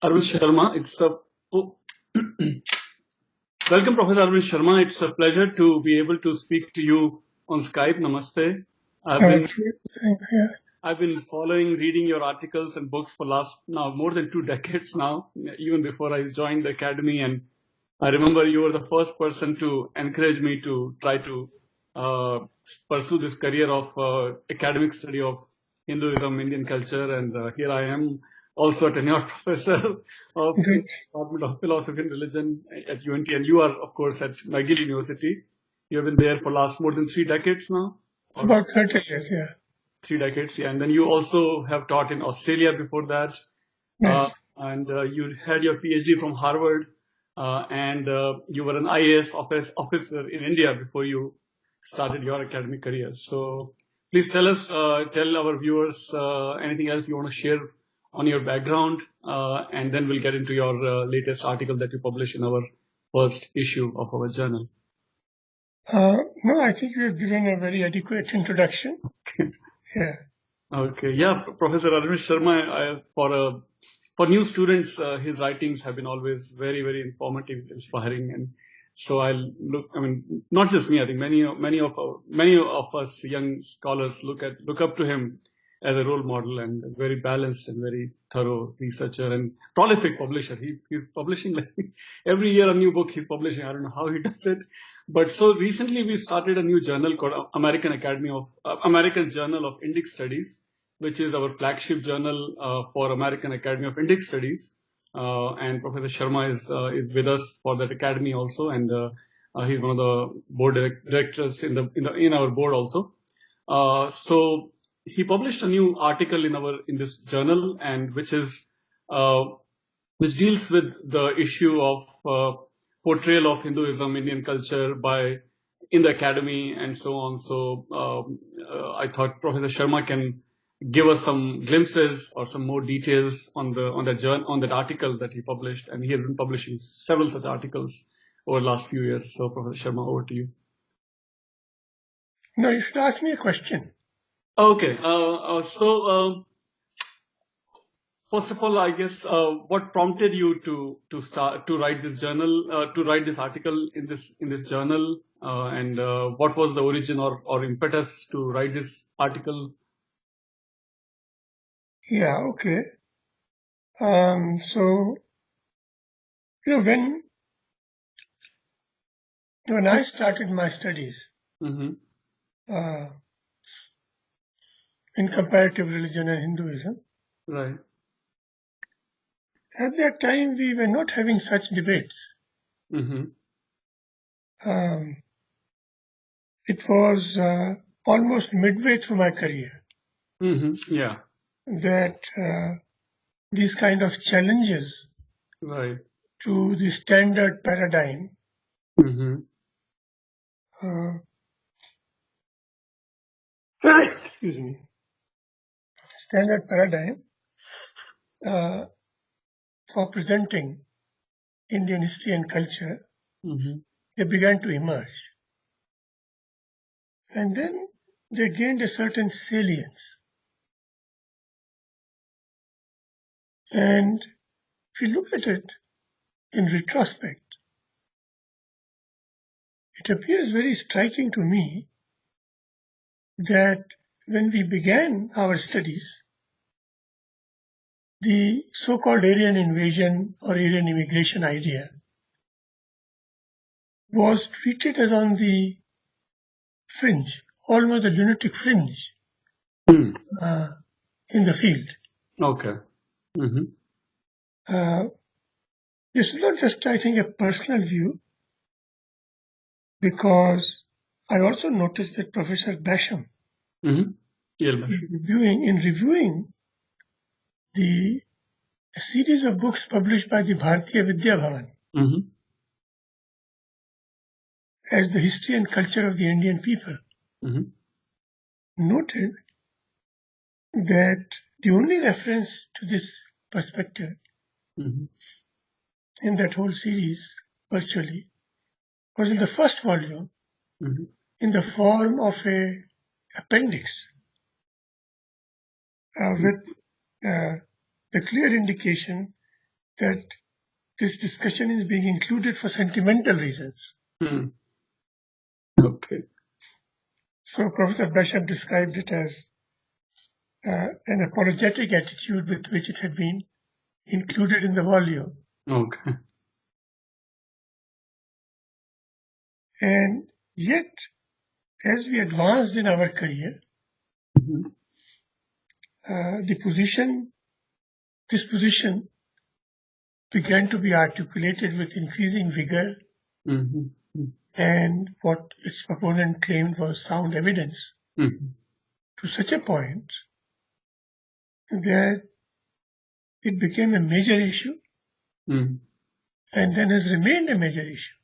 Arvind Sharma. Oh, welcome, Professor Arvind Sharma. It's a pleasure to be able to speak to you on Skype. Namaste. I've been I've been following, reading your articles and books for last now more than 2 decades now, even before I joined the academy. And I remember you were the first person to encourage me to try to pursue this career of academic study of Hinduism, Indian culture, and here I am, also a tenured professor of the Department of Philosophy and Religion at UNT, and you are, of course, at McGill University. You have been there for last more than 3 decades now. About 30 years, yeah. 3 decades, yeah. And then you also have taught in Australia before that. Yes. And you had your PhD from Harvard, and you were an IAS officer in India before you started your academic career. So please tell our viewers anything else you want to share on your background, and then we'll get into your latest article that you published in our first issue of our journal. No, I think you have given a very adequate introduction. Yeah. Okay. Yeah, Professor Arvind Sharma, for new students, his writings have been always very, very informative, inspiring, and so not just me. I think many of us young scholars look up to him as a role model, and a very balanced and very thorough researcher and prolific publisher. He's publishing like every year a new book he's publishing. I don't know how he does it, but so recently we started a new journal called American Journal of Indic Studies, which is our flagship journal for American Academy of Indic Studies. And Professor Sharma is with us for that academy also, and he's one of the board directors in our board also. So he published a new article in this journal, and which deals with the issue of portrayal of Hinduism, Indian culture in the academy and so on. So I thought Professor Sharma can give us some glimpses or some more details on that article that he published, and he has been publishing several such articles over the last few years. So Professor Sharma, over to you. No, you should ask me a question. Okay. So first of all, I guess what prompted you to write this article in this journal, and what was the origin or impetus to write this article? Yeah, okay. So, when I started my studies Mm-hmm. In comparative religion and Hinduism, Right. At that time we were not having such debates. Mm-hmm. It was almost midway through my career. Mm-hmm. Yeah. That these kind of challenges, right, to the standard paradigm, mm-hmm. Excuse me, standard paradigm for presenting Indian history and culture, Mm-hmm. they began to emerge. And then they gained a certain salience. And if you look at it in retrospect, it appears very striking to me that when we began our studies, the so-called Aryan invasion or Aryan immigration idea was treated as on the fringe, almost the lunatic fringe, in the field. Okay. Mm-hmm. This is not just, I think, a personal view, because I also noticed that Professor Basham, Mm-hmm. Yeah. in reviewing the series of books published by the Bharatiya Vidya Bhavan, Mm-hmm. as the history and culture of the Indian people, Mm-hmm. noted that the only reference to this perspective Mm-hmm. in that whole series, virtually, was in the first volume, Mm-hmm. in the form of a appendix with the clear indication that this discussion is being included for sentimental reasons. Okay. So Professor Basham described it as an apologetic attitude with which it had been included in the volume. Okay. And yet, as we advanced in our career, this position began to be articulated with increasing vigor and what its proponent claimed was sound evidence to such a point that it became a major issue and then has remained a major issue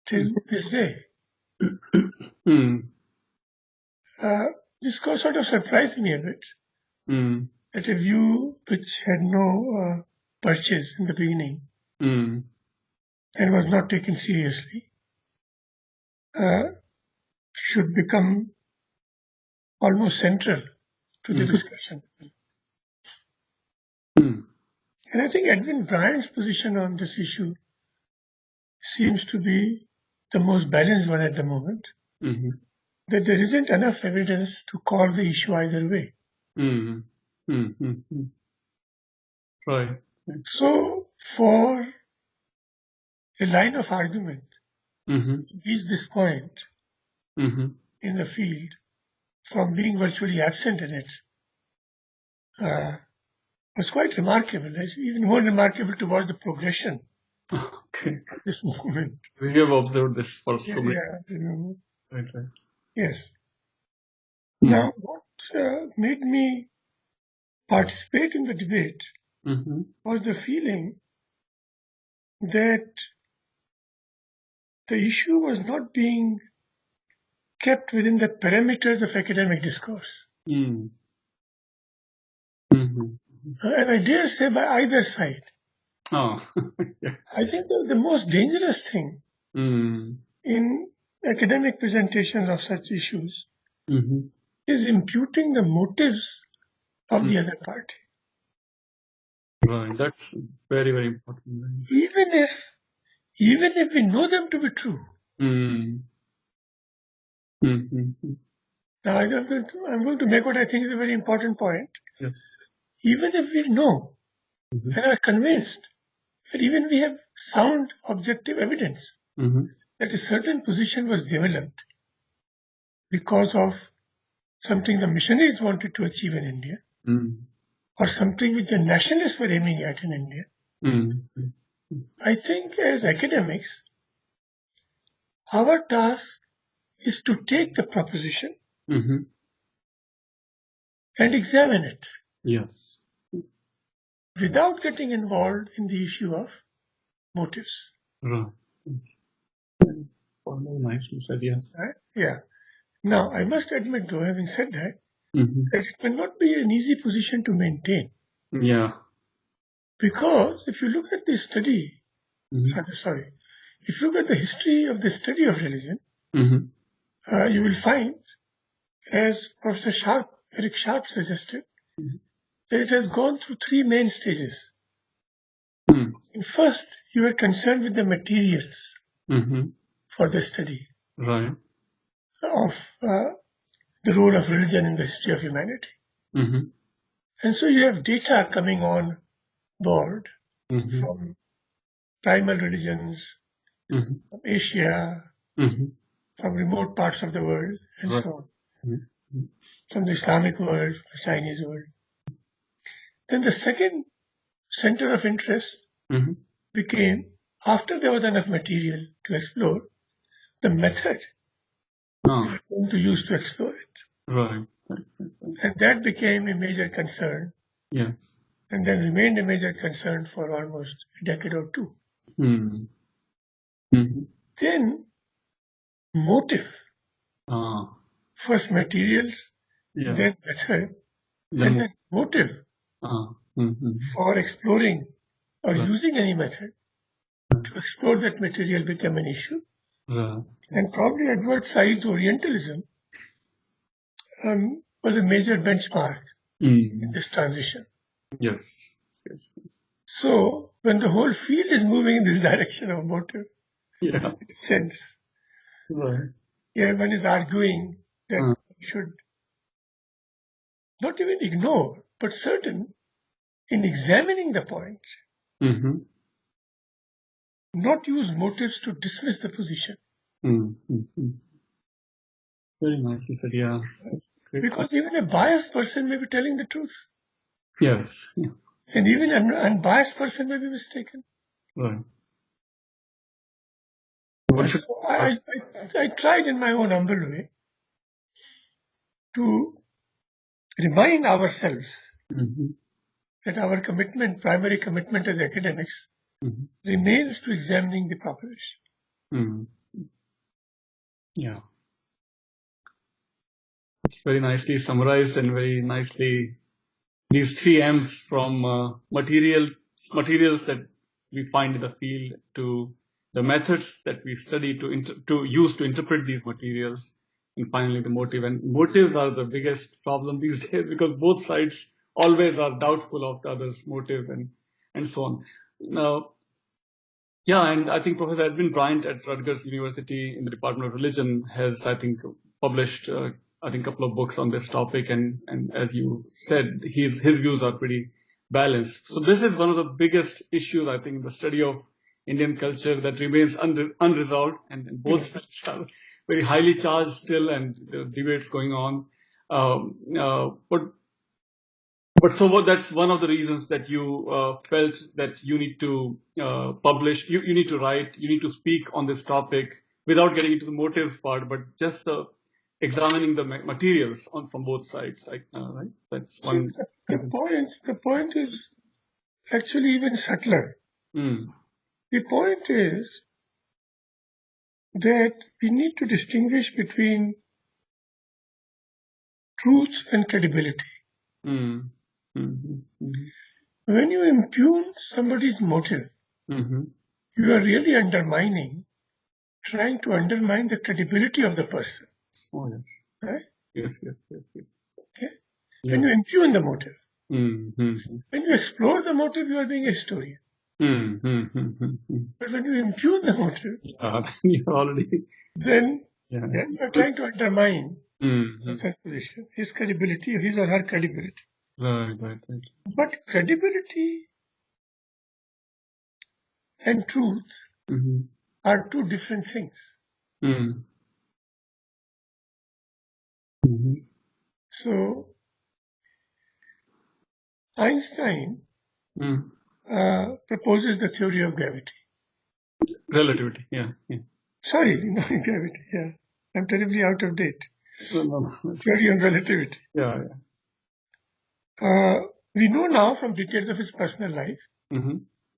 till this day. This sort of surprised me a bit, that a view which had no purchase in the beginning and was not taken seriously should become almost central to the discussion. And I think Edwin Bryant's position on this issue seems to be the most balanced one at the moment, that there isn't enough evidence to call the issue either way. Right. So for a line of argument to reach this point in the field from being virtually absent in it was quite remarkable. It's even more remarkable to watch the progression of this movement. We have observed this for so many. Right. Yes. Now, what made me participate in the debate was the feeling that the issue was not being kept within the parameters of academic discourse. And I dare say by either side. Yeah. I think the most dangerous thing in academic presentations of such issues is imputing the motives of the other party. Right. That's very, very important. Even if we know them to be true. Now, I'm going to make what I think is a very important point. Yes. Even if we know and are convinced that even we have sound objective evidence that a certain position was developed because of something the missionaries wanted to achieve in India or something which the nationalists were aiming at in India, I think as academics, our task is to take the proposition and examine it. Yes. Without getting involved in the issue of motives. Right. Nicely said, yes. Right? Yeah. Now, I must admit, though, having said that, that it will not be an easy position to maintain. Yeah. Because if you look at the study, if you look at the history of the study of religion, you will find, as Professor Eric Sharp suggested, that it has gone through three main stages. First, you were concerned with the materials for the study of the role of religion in the history of humanity. And so you have data coming on board from primal religions, from Asia, from remote parts of the world, and so on. From the Islamic world, from the Chinese world. Then the second center of interest became, after there was enough material to explore, the method we were going to use to explore it. Right. And that became a major concern. Yes. And then remained a major concern for almost a decade or two. Then motive. First materials, then method, and then motive for exploring or using any method to explore that material became an issue. And probably Edward Said's Orientalism was a major benchmark in this transition. Yes. So when the whole field is moving in this direction of motive, sense, right. Everyone is arguing that we should not even ignore, but certain in examining the point, not use motives to dismiss the position. Very nicely said, yeah. Because even a biased person may be telling the truth. Yes. Yeah. And even an unbiased person may be mistaken. Right. So I tried in my own humble way to remind ourselves that our commitment, primary commitment as academics, remains to examining the proposition. Yeah. It's very nicely summarized and very nicely these 3 M's from materials that we find in the field to the methods that we study to use to interpret these materials, and finally the motive. And motives are the biggest problem these days because both sides always are doubtful of the other's motive and so on. Now, yeah, and I think Professor Arvind Bryant at Rutgers University in the Department of Religion has, I think, published a couple of books on this topic, and as you said, his views are pretty balanced. So this is one of the biggest issues, I think, in the study of Indian culture that remains unresolved, and both sides are very highly charged still, and the debates going on. But so that's one of the reasons that you felt that you need to publish, you need to write, you need to speak on this topic without getting into the motives part, but just examining the materials from both sides. Right? That's one. The point is actually even subtler. The point is that we need to distinguish between truth and credibility. When you impugn somebody's motive, you are really trying to undermine the credibility of the person. Oh, yes. Right? Yes. Okay? When you impugn the motive. When you explore the motive, you are being a historian. But when you impugn the motive, then you are trying to undermine his position, his credibility, his or her credibility. Right. But credibility and truth are two different things. So Einstein proposes the theory of gravity. Relativity, yeah. Sorry, not gravity, yeah. I'm terribly out of date. Theory of relativity. Yeah. We know now from details of his personal life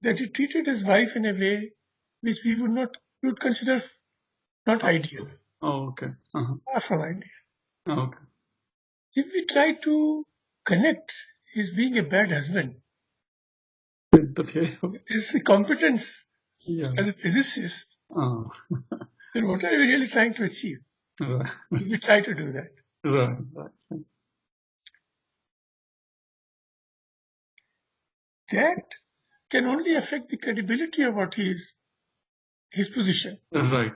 that he treated his wife in a way which we would consider not ideal. Oh, okay. Far from ideal. Oh, okay. If we try to connect his being a bad husband with his competence as a physicist, then what are we really trying to achieve? Right. If we try to do that. Right. That can only affect the credibility of what his position. Right.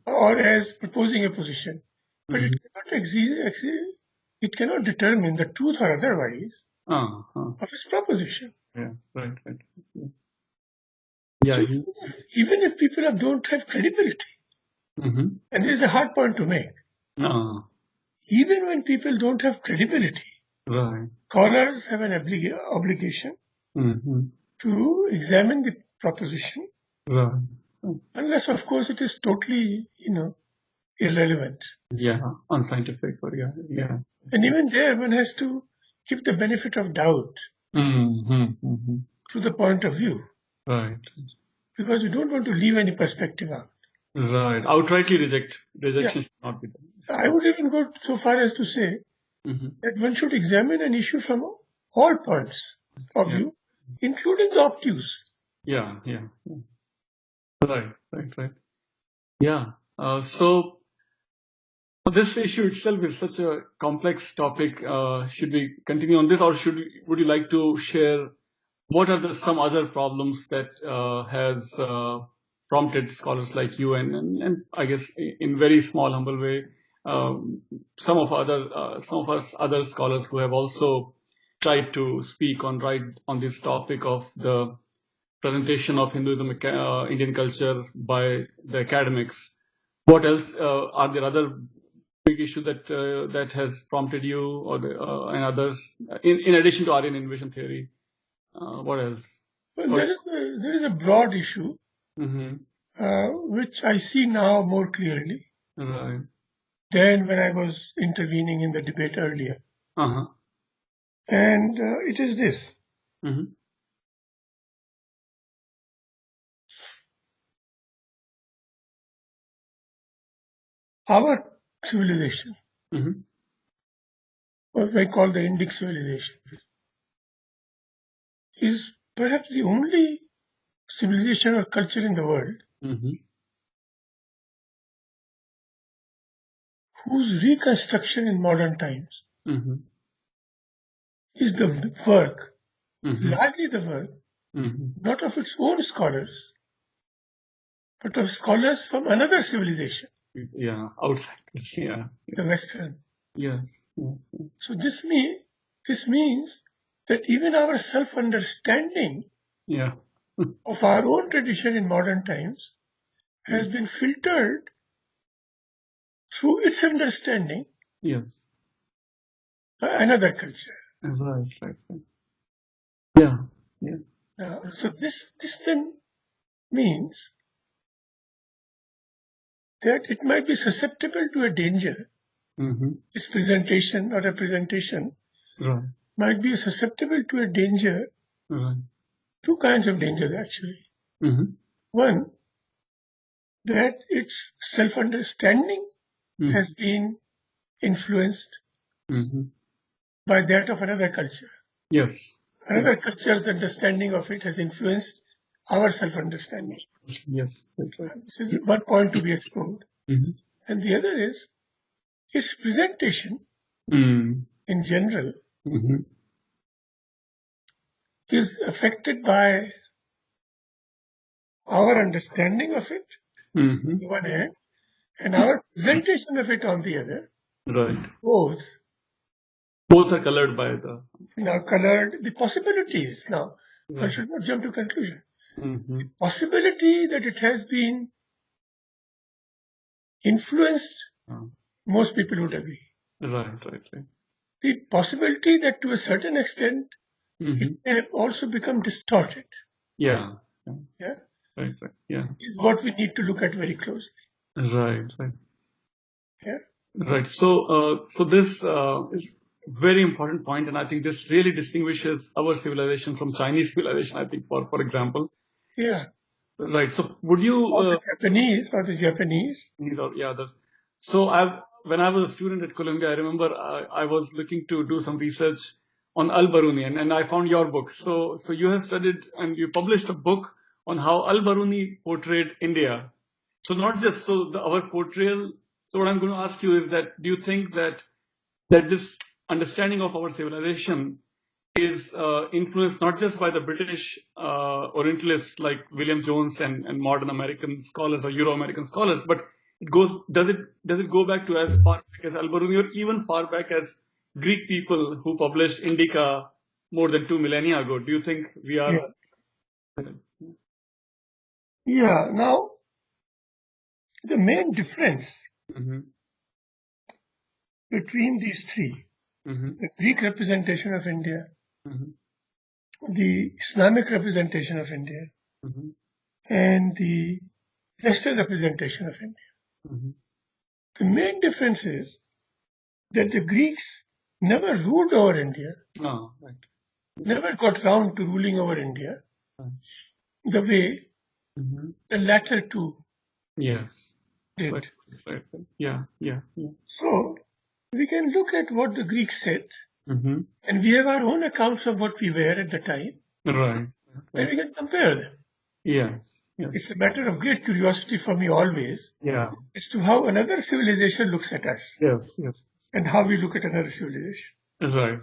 Or as proposing a position. But it cannot determine the truth or otherwise of his proposition. Yeah, right. So even if people don't have credibility, and this is a hard point to make, even when people don't have credibility, scholars have an obligation to examine the proposition, unless, of course, it is totally, irrelevant. Yeah, unscientific. Yeah. And even there, one has to give the benefit of doubt to the point of view. Right. Because you don't want to leave any perspective out. Right. Outrightly rejection should not be done. I would even go so far as to say that one should examine an issue from all points of view, including the obtuse. Yeah. Right. Yeah. So this issue itself is such a complex topic. Should we continue on this, or would you like to share what are some other problems that has prompted scholars like you and I guess in very small, humble way, some of us other scholars who have also tried to speak on this topic of the presentation of Hinduism, Indian culture by the academics. What else are there other big issue that has prompted you or and others in addition to Aryan invasion theory? What else? Well, there is a broad issue which I see now more clearly than when I was intervening in the debate earlier. And it is this. Our civilization, what I call the Indic civilization, is perhaps the only civilization or culture in the world whose reconstruction in modern times is the work, largely the work, not of its own scholars, but of scholars from another civilization. Yeah, outside. Yeah. The Western. Yes. So this means that even our self-understanding of our own tradition in modern times has been filtered through its understanding by another culture. Right. Yeah. So this then means that it might be susceptible to a danger. Its presentation or representation might be susceptible to a danger. Two kinds of dangers, actually. One, that its self-understanding has been influenced by that of another culture. Yes. Another culture's understanding of it has influenced our self-understanding. Yes. This is one point to be explored. And the other is its presentation in general is affected by our understanding of it on the one hand, and our presentation of it on the other. Right. Both are colored by the possibilities. Now, I should not jump to conclusion. The possibility that it has been influenced, most people would agree. Right. The possibility that to a certain extent it may have also become distorted. Yeah. Right. Yeah. Is what we need to look at very closely. Right. Yeah. Right. So this is very important point, and I think this really distinguishes our civilization from Chinese civilization. I think, for example. Yeah. Right. So would you? Or the Japanese. Yeah. So when I was a student at Columbia, I remember I was looking to do some research on Al-Biruni, and I found your book. So you have studied and you published a book on how Al-Biruni portrayed India. So not just our portrayal. So what I'm going to ask you is that do you think that this understanding of our civilization is influenced not just by the British Orientalists like William Jones and modern American scholars or Euro-American scholars, but does it go back to as far back as Al-Biruni or even far back as Greek people who published Indica more than 2 millennia ago? Do you think we are? Yeah. Now, the main difference between these three, the Greek representation of India, the Islamic representation of India, and the Western representation of India. The main difference is that the Greeks never ruled over India, never got round to ruling over India the way the latter two did. Right. Yeah. So we can look at what the Greeks said, and we have our own accounts of what we were at the time, right. And we can compare them. Yes. It's a matter of great curiosity for me always as to how another civilization looks at us. Yes. And how we look at another civilization. Right.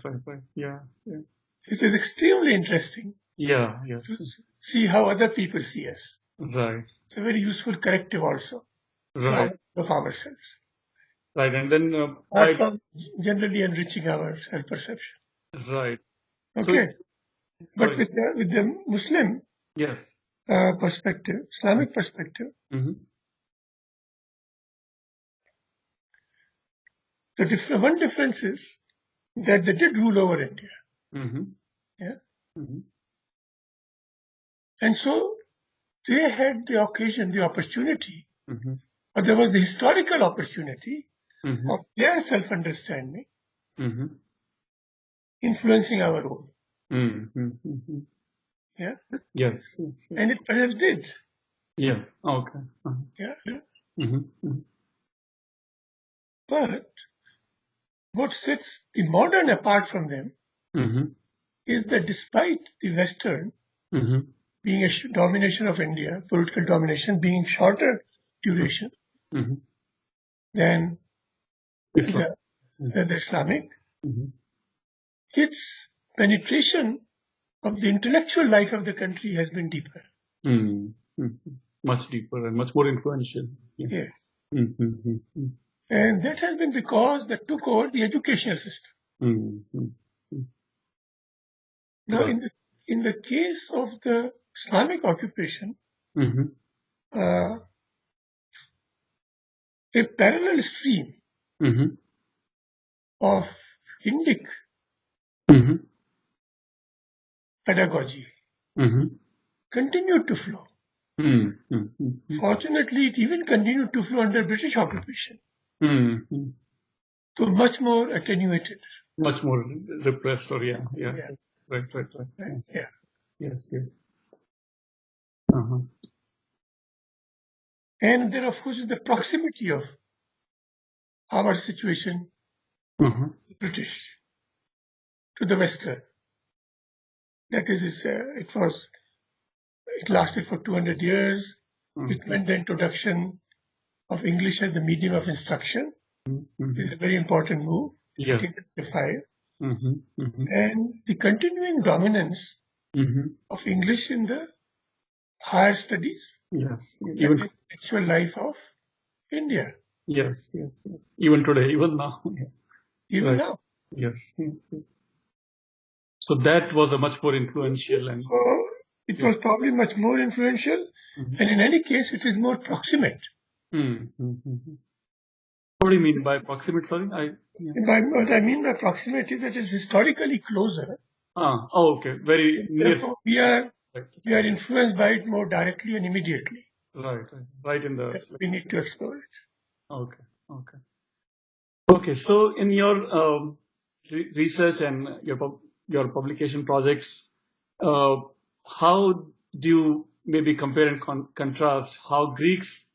Yeah. It is extremely interesting. Yeah, yes. To see how other people see us. Right. It's a very useful corrective also Right. of ourselves. Right. And then Apart from generally enriching our self-perception. Right. Okay. But Sorry. with the Muslim Yes. perspective, Islamic perspective, one difference is that they did rule over India. Yeah. And so they had the occasion, the opportunity, or there was the historical opportunity of their self-understanding influencing our own. Yeah. Yes. And it perhaps did. Yes. Okay. Yeah. But what sets the modern apart from them is that despite the Western being a domination of India, political domination being shorter duration than the Islamic, its penetration of the intellectual life of the country has been deeper. Much deeper and much more influential. Yes. And that has been because that took over the educational system. Now, in the case of the Islamic occupation, a parallel stream of Indic pedagogy continued to flow. Fortunately, it even continued to flow under British occupation. So much more attenuated. Much more repressed, or yeah. Right. Yeah. Yes. And there, of course, is the proximity of our situation, the British, to the Western. That is, it lasted for 200 years. It meant the introduction of English as the medium of instruction. Is a very important move. Yes. 1835. And the continuing dominance of English in the higher studies. Yes. Even the actual life of India. Yes. Even today, even now. Even now. Yes. So that was a much more influential and. So it was probably much more influential, and in any case, it is more proximate. What do you mean by proximate? Sorry, What I mean by proximate is that it is historically closer. Okay, very near. Therefore, we are influenced by it more directly and immediately. Right in the. We need to explore it. Okay. So in your research and your publication projects, how do you maybe compare and contrast how Greeks,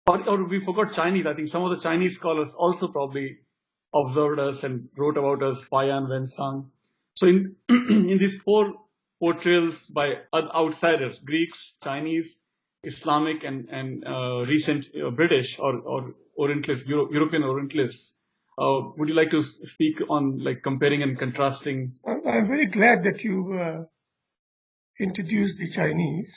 or we forgot Chinese? I think some of the Chinese scholars also probably observed us and wrote about us, Fayan, Wensang. So in these four portrayals by outsiders, Greeks, Chinese, Islamic, and recent British or Orientalists, European Orientalists, would you like to speak on comparing and contrasting? I'm very glad that you introduced the Chinese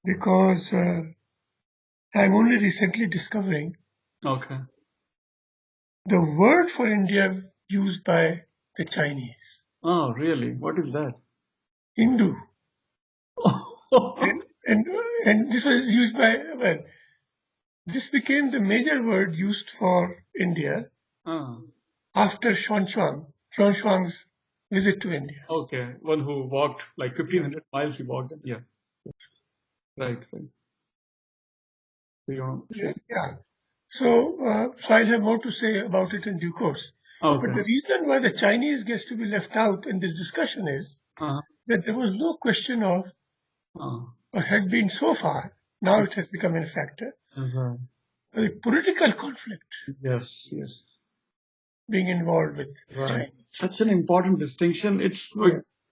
because I'm only recently discovering the word for India used by the Chinese. Oh, really? What is that? Hindu. and this was used this became the major word used for India after Xuanzang's visit to India. Okay, one who walked 1,500 miles. He walked. Yeah. Right. Yeah. So I'll have more to say about it in due course. But the reason why the Chinese gets to be left out in this discussion is that there was no question of, or had been so far, now it has become a factor, a political conflict. Yes. Being involved with China. Such an important distinction. It's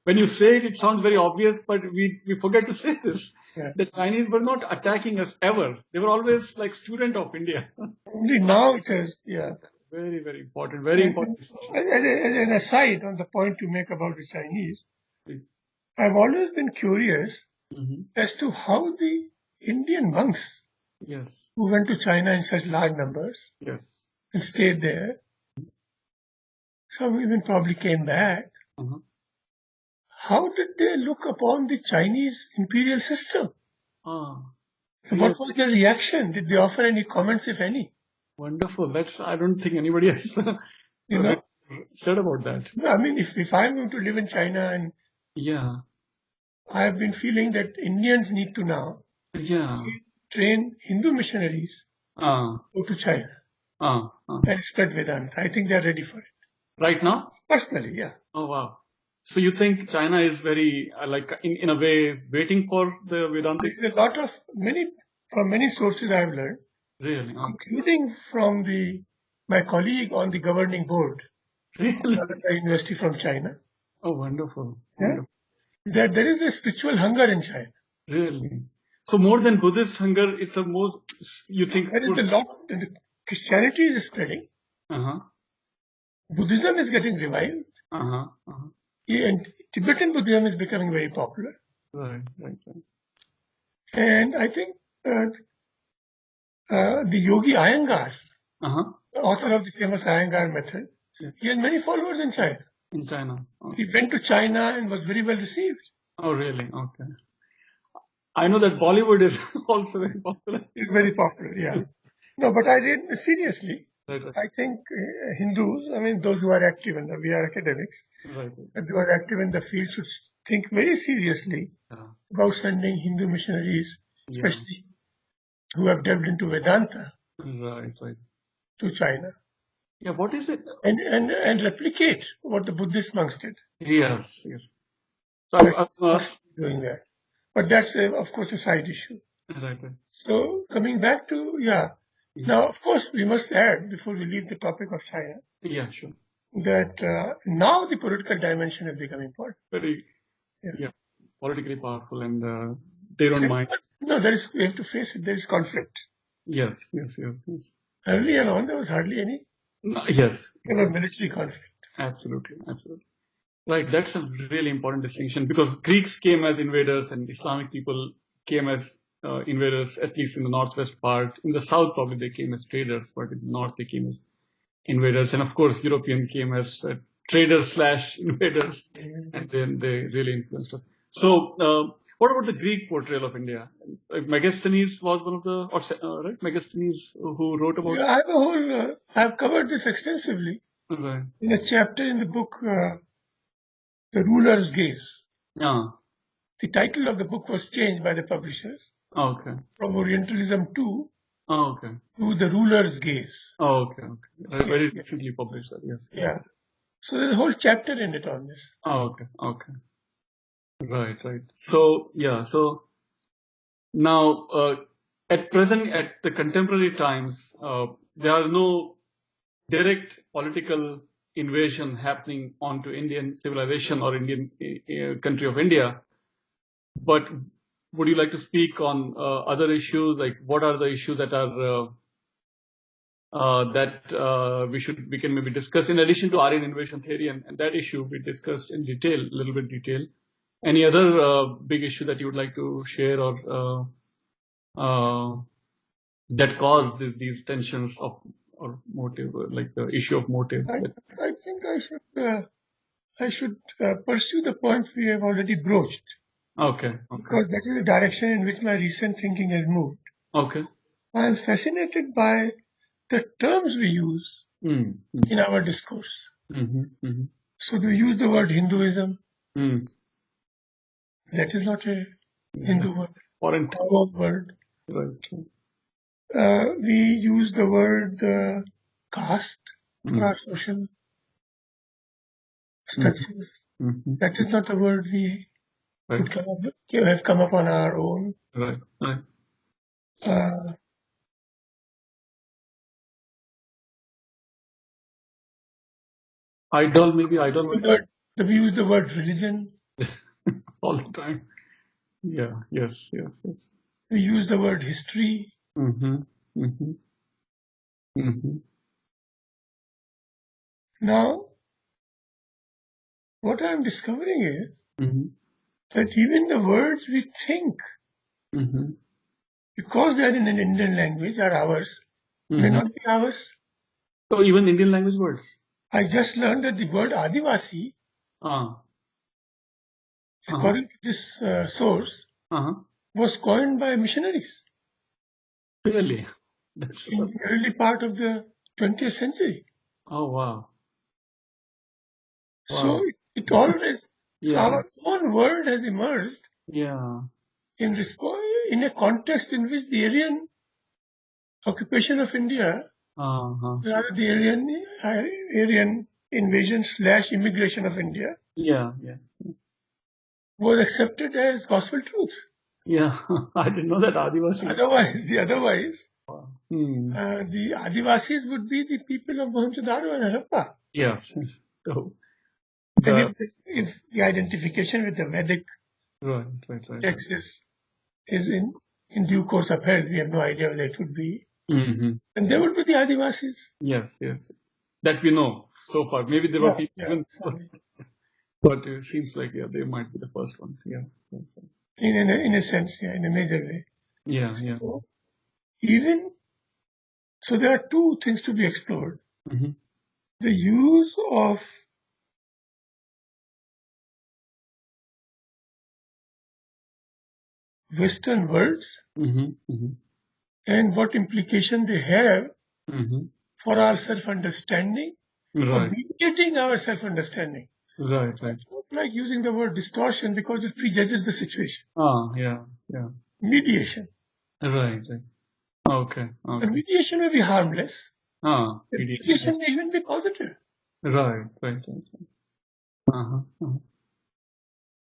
when you say it, it sounds very obvious, but we forget to say this. The Chinese were not attacking us ever. They were always student of India. Only now it is, Very, very important. Very important. As an aside on the point you make about the Chinese, I've always been curious as to how the Indian monks who went to China in such large numbers and stayed there, some even probably came back, how did they look upon the Chinese imperial system? What was their reaction? Did they offer any comments, if any? Wonderful. I don't think anybody has said about that. I mean, if I'm going to live in China, and I've been feeling that Indians need to now train Hindu missionaries go to China and spread Vedanta. I think they're ready for it. Right now? Personally, yeah. Oh, wow. So you think China is very, in a way, waiting for the Vedanta? There's a lot of, from many sources I've learned. Really? Okay. Including from my colleague on the governing board. Really? Of the university from China. Oh, wonderful. Yeah? That there is a spiritual hunger in China. Really? So more than Buddhist hunger, it's a more, you think... There is a lot, Christianity is spreading. Buddhism is getting revived. And Tibetan Buddhism is becoming very popular. Right. And I think the Yogi Iyengar, the author of the famous Iyengar method, he has many followers in China. In China. Okay. He went to China and was very well received. Oh, really? Okay. I know that Bollywood is also very popular. It's very popular, yeah. No, but I read seriously. Right. I think Hindus, I mean, those who are active in we are academics, those who are active in the field should think very seriously about sending Hindu missionaries, especially who have delved into Vedanta, to China. Yeah, what is it? And replicate what the Buddhist monks did. Yes. So I'm doing that. But that's, of course, a side issue. Right. So coming back to, now, of course, we must add, before we leave the topic of China, sure, that now the political dimension has become important. Very, politically powerful, and they don't mind. No, we have to face it, there is conflict. Yes. Earlier on, there was hardly any military conflict. Absolutely. Right, that's a really important distinction, because Greeks came as invaders and Islamic people came as invaders, at least in the northwest part. In the south, probably they came as traders, but in the north, they came as invaders. And of course, Europeans came as traders/invaders, and then they really influenced us. So, what about the Greek portrayal of India? Megasthenes was one of the, right? Megasthenes who wrote about it? I've covered this extensively in a chapter in the book, The Ruler's Gaze. The title of the book was changed by the publishers. From Orientalism to The Ruler's Gaze. Very recently published that, yes. Yeah. So there's a whole chapter in it on this. Right. So, so now, at present, at the contemporary times, there are no direct political invasion happening onto Indian civilization or Indian country of India. But would you like to speak on other issues? Like, what are the issues that are we can maybe discuss in addition to Aryan invasion theory, and that issue we discussed in detail, a little bit detail. Any other big issue that you would like to share, or that caused these tensions of or motive, like the issue of motive? I think I should pursue the point we have already broached. Because that is the direction in which my recent thinking has moved. I am fascinated by the terms we use in our discourse. So we use the word Hinduism. That is not a Hindu word. Foreign word. We use the word caste for our social structures. That is not a word we would have come up on our own. Idol. We use the word religion. All the time. Yes. We use the word history. Now, what I'm discovering is that even the words we think, because they are in an Indian language, are ours, may not be ours. So even Indian language words? I just learned that the word Adivasi, according to this source, was coined by missionaries. Really? In the early part of the 20th century. Oh, wow. So it always, so our own word has emerged in a context in which the Aryan occupation of India, rather the Aryan invasion / immigration of India, was accepted as gospel truth. Yeah, I didn't know that Adivasi. Otherwise, the Adivasis would be the people of Mohenjo-daro and Harappa. Yes. So, and if the identification with the Vedic text is in due course upheld, we have no idea whether it would be. And they would be the Adivasis. Yes. That we know so far. Maybe there were people but it seems like they might be the first ones. In a sense, in a major way. So, so there are two things to be explored. The use of Western words and what implication they have for our self-understanding, for mediating our self-understanding. Right. It's not like using the word distortion because it prejudges the situation. Yeah. Mediation. Right. Okay. The mediation may be harmless. The mediation may even be positive. Right.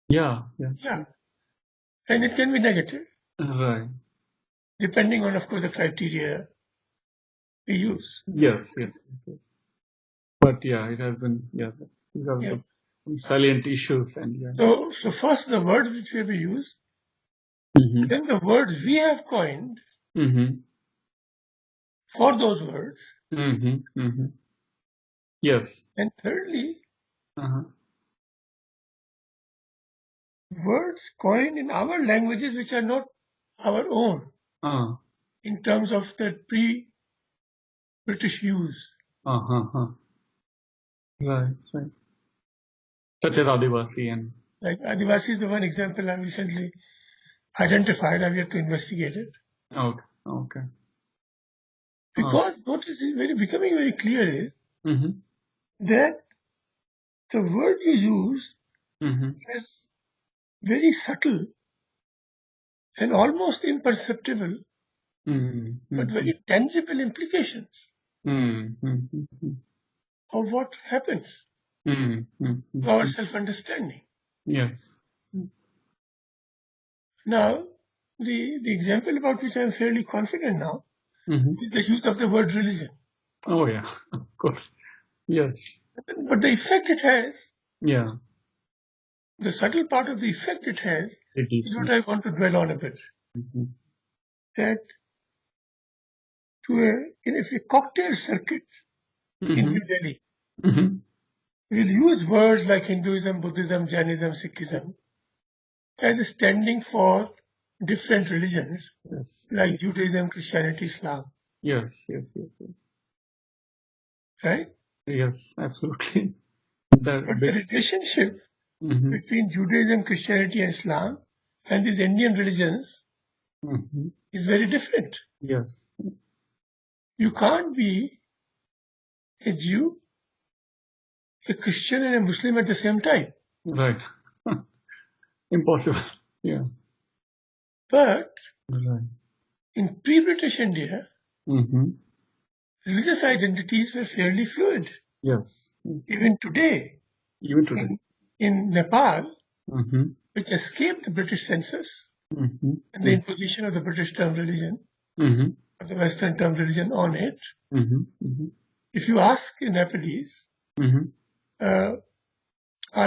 Yeah. And it can be negative. Right. Depending on, of course, the criteria we use. Yes. But it has been, these are the salient issues. And So first the words which we have used, then the words we have coined for those words. Yes. And thirdly, words coined in our languages which are not our own in terms of the pre-British use. Right. Such as Adivasi and... Like Adivasi is the one example I recently identified. I've yet to investigate it. Okay. Because what is becoming very clear is that the word you use has very subtle and almost imperceptible but very tangible implications of what happens to our self-understanding. Yes. Now, the example about which I am fairly confident now is the use of the word religion. Oh, yeah, of course. Yes. But the effect it has, the subtle part of the effect it has, is what I want to dwell on a bit. That in a cocktail circuit in New Delhi, we'll use words like Hinduism, Buddhism, Jainism, Sikhism as standing for different religions like Judaism, Christianity, Islam. Yes. Right? Yes, absolutely. But the relationship between Judaism, Christianity, and Islam and these Indian religions is very different. Yes. You can't be a Jew, a Christian, and a Muslim at the same time. Right. Impossible. Yeah. But in pre-British India, religious identities were fairly fluid. Yes. Even today. In Nepal, which escaped the British census and the imposition of the British term religion, or the Western term religion on it, if you ask a Nepalese, are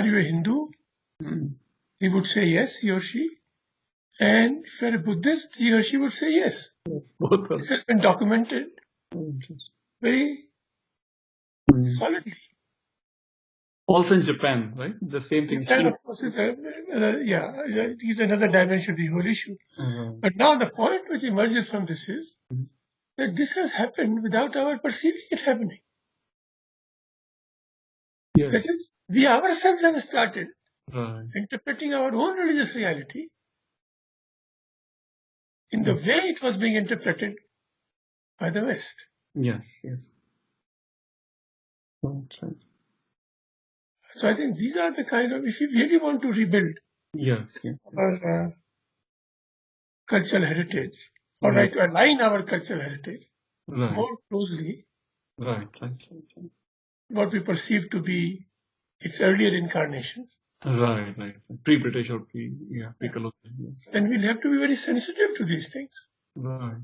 you a Hindu? He would say yes, he or she. And if you're a Buddhist, he or she would say yes. Both this has been documented very solidly. Also in Japan, right? The same thing. Japan, of course, is another dimension of the whole issue. But now the point which emerges from this is that this has happened without our perceiving it happening. Yes. That is, we ourselves have started interpreting our own religious reality in the way it was being interpreted by the West. Yes, yes. Right. So I think these are the kind of, if you really want to rebuild our cultural heritage, or to align our cultural heritage more closely, what we perceive to be its earlier incarnations. Right. Pre-British or pre-colonial. Yes. Then we'll have to be very sensitive to these things. Right.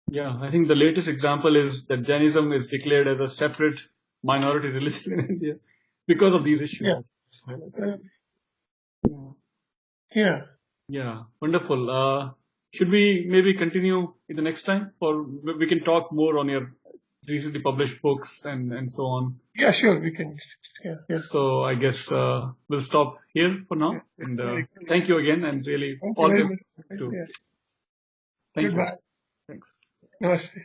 Yeah, I think the latest example is that Jainism is declared as a separate minority religion in India because of these issues. Yeah, wonderful. Should we maybe continue in the next time, or we can talk more on your recently published books and so on? Yeah, sure, we can. Yeah. So I guess we'll stop here for now. And thank you again, and really thank you. Thank Goodbye. you. Thanks. Namaste.